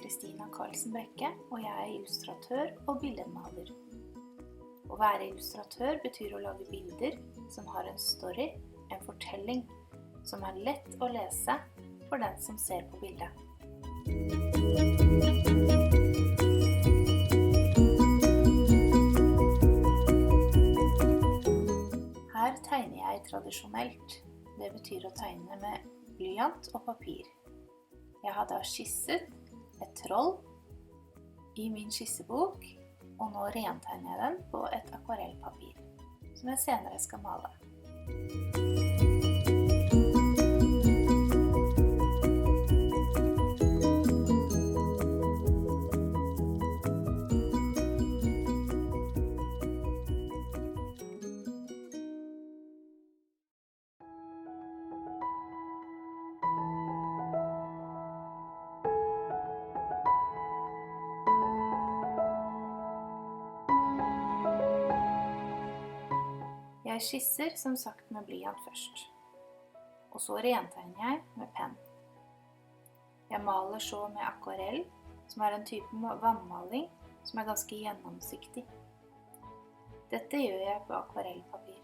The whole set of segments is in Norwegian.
Kristina Karlsen Brekke, og jeg er illustratør og billedmaler. Å være illustratør betyr å lage bilder som har en story, en fortelling, som er lett å lese for den som ser på bildet. Her tegner jeg tradisjonelt. Det betyr å tegne med blyant og papir. Jeg har da skisset et troll i min skissebok, og nå rentegner jeg den på et akvarellpapir, som jeg senere skal male. Jeg skisser som sagt med blyant først, og så rentegner jeg med penn. Jeg maler så med akvarell, som er en type vannmaling som er ganske gjennomsiktig. Dette gjør jeg på akvarellpapir.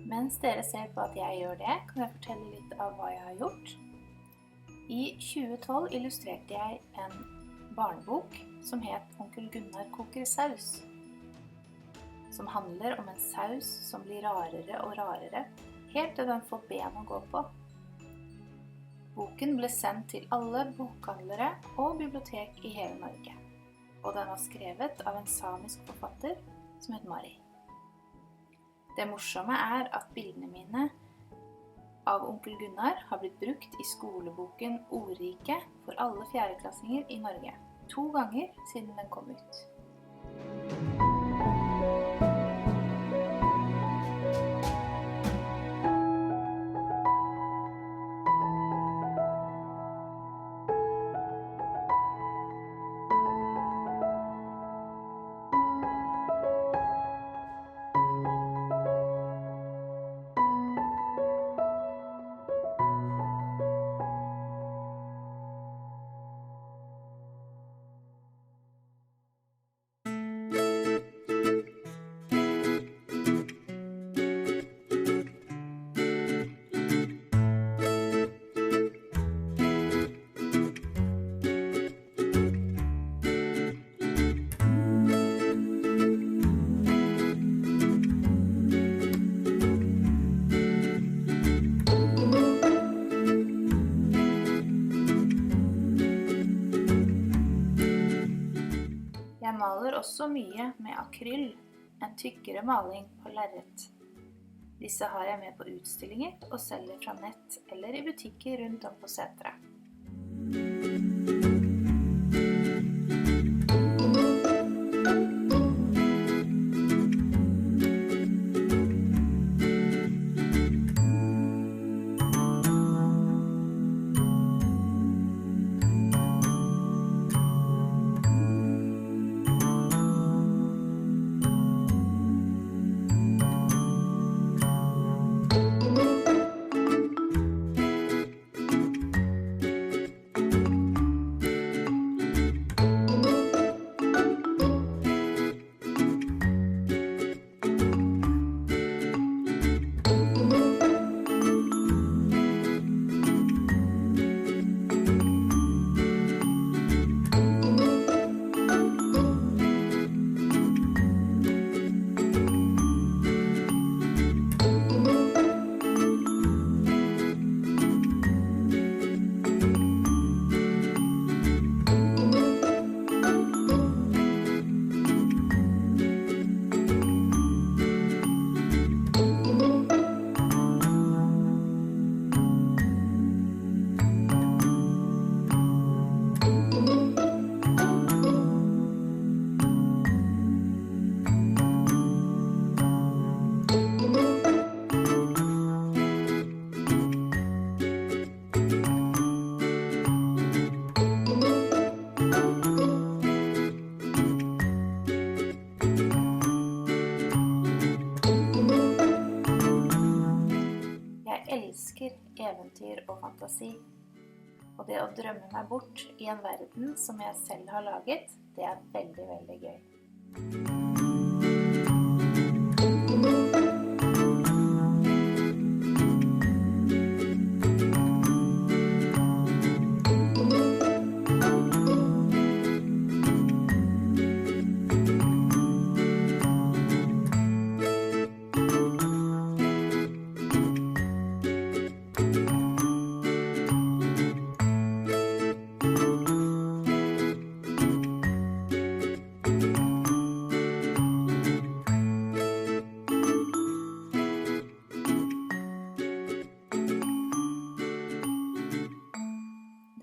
Mens dere ser på at jeg gjør det, kan jeg fortelle litt av hva jeg har gjort. I 2012 illustrerte jeg en barnebok som het Onkel Gunnar koker saus, som handler om en saus som blir rarere og rarere, helt til den får ben å gå på. Boken ble sendt til alle bokhandlere og bibliotek i hele Norge, og den var skrevet av en samisk forfatter som het Mari. Det morsomme er at bildene mine av Onkel Gunnar har blitt brukt i skoleboken Ordrike for alle fjerdeklassinger i Norge, 2 ganger siden den kom ut. Jeg maler også mye med akryl, en tykkere maling på lerret. Disse har jeg med på utstillinger og selger fra nett eller i butikker rundt om på Setre. eventyr og fantasi. Og det å drømme meg bort i en verden som jeg selv har laget, det er veldig, veldig gøy.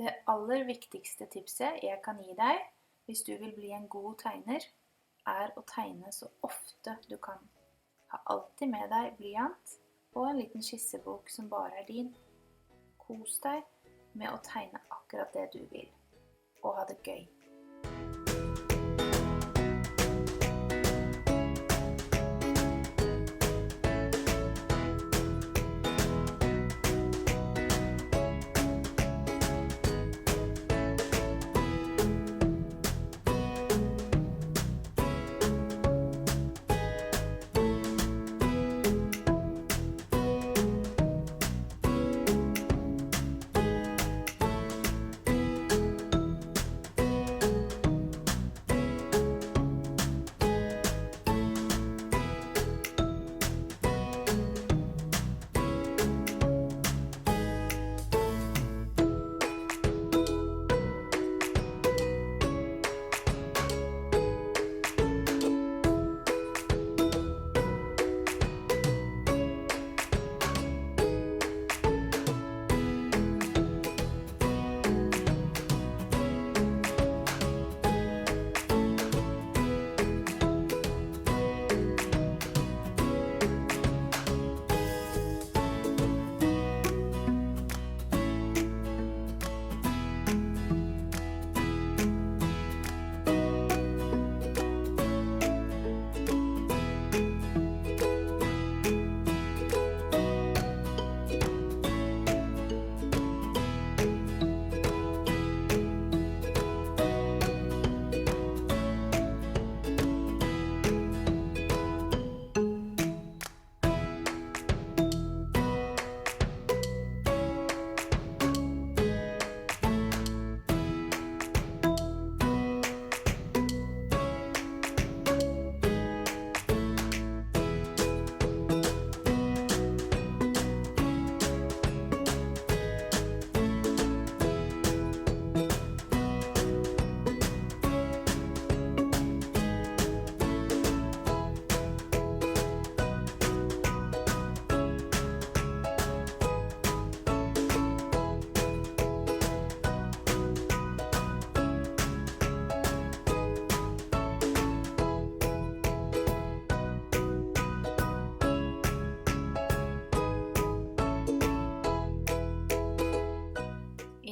Det aller viktigste tipset jeg kan gi deg, hvis du vil bli en god tegner, er å tegne så ofte du kan. Ha alltid med deg blyant og en liten skissebok som bare er din. Kos deg med å tegne akkurat det du vil, og ha det gøy.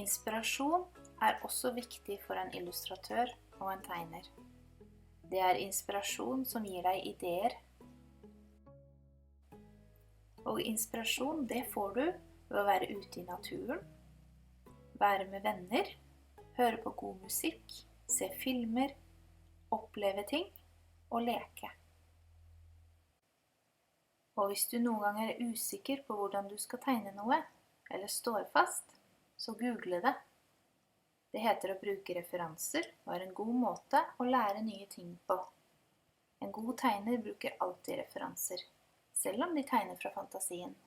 Inspirasjon er også viktig for en illustratør og en tegner. Det er inspirasjon som gir deg ideer. Og inspirasjon, det får du ved å være ute i naturen, være med venner, høre på god musikk, se filmer, oppleve ting og leke. Og hvis du noen gang er usikker på hvordan du skal tegne noe, eller står fast, så google det. Det heter å bruke referanser og er en god måte å lære nye ting på. En god tegner bruker alltid referanser, selv om de tegner fra fantasien.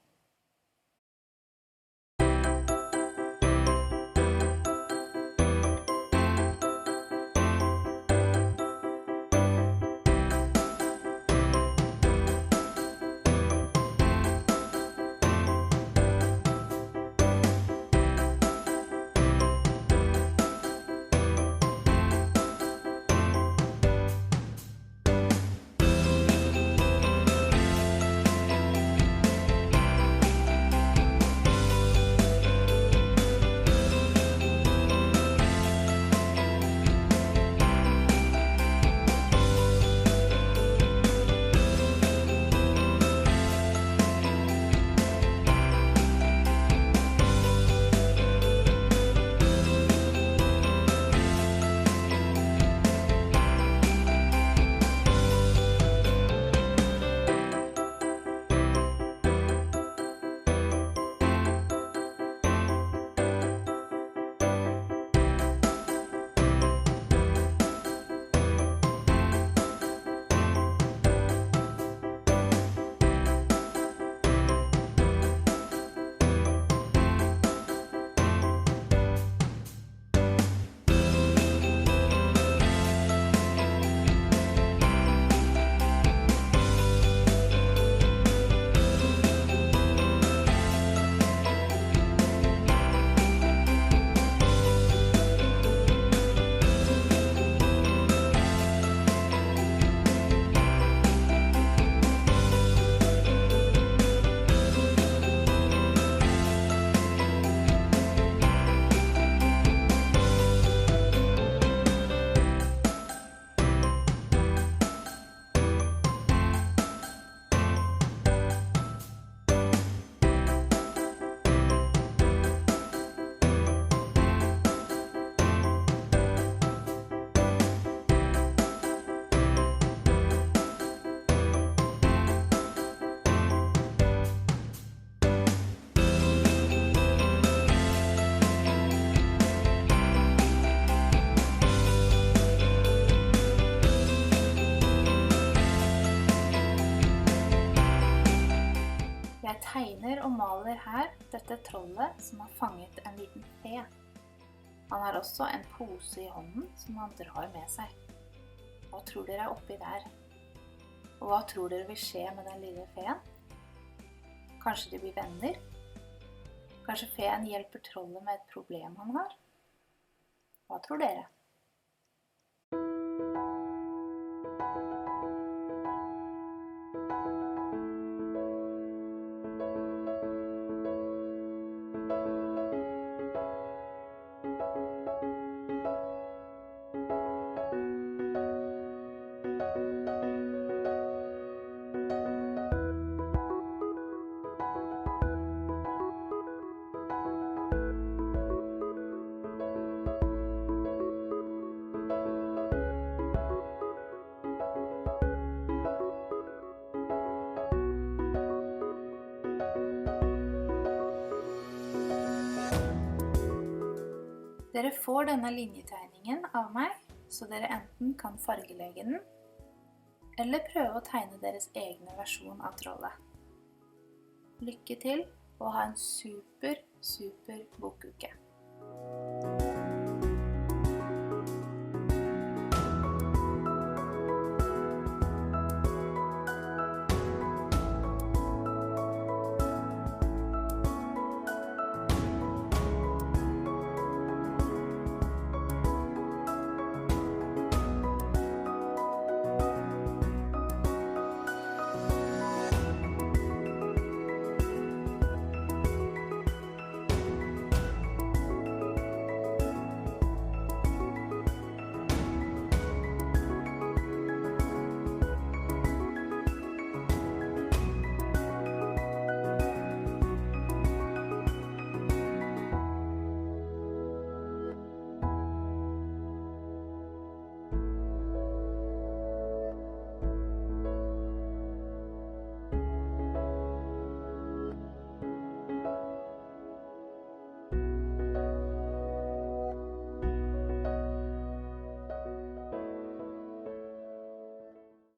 Jeg tegner og maler her dette trollet som har fanget en liten fe. Han har også en pose i hånden som han drar med seg. Hva tror dere er oppi der? Og hva tror dere vil skje med den lille feen? Kanskje de blir venner? Kanskje feen hjelper trollet med et problem han har? Hva tror dere? Dere får denne linjetegningen av meg, så dere enten kan fargelegge den, eller prøve å tegne deres egne versjon av trollet. Lykke til, og ha en super bokuke!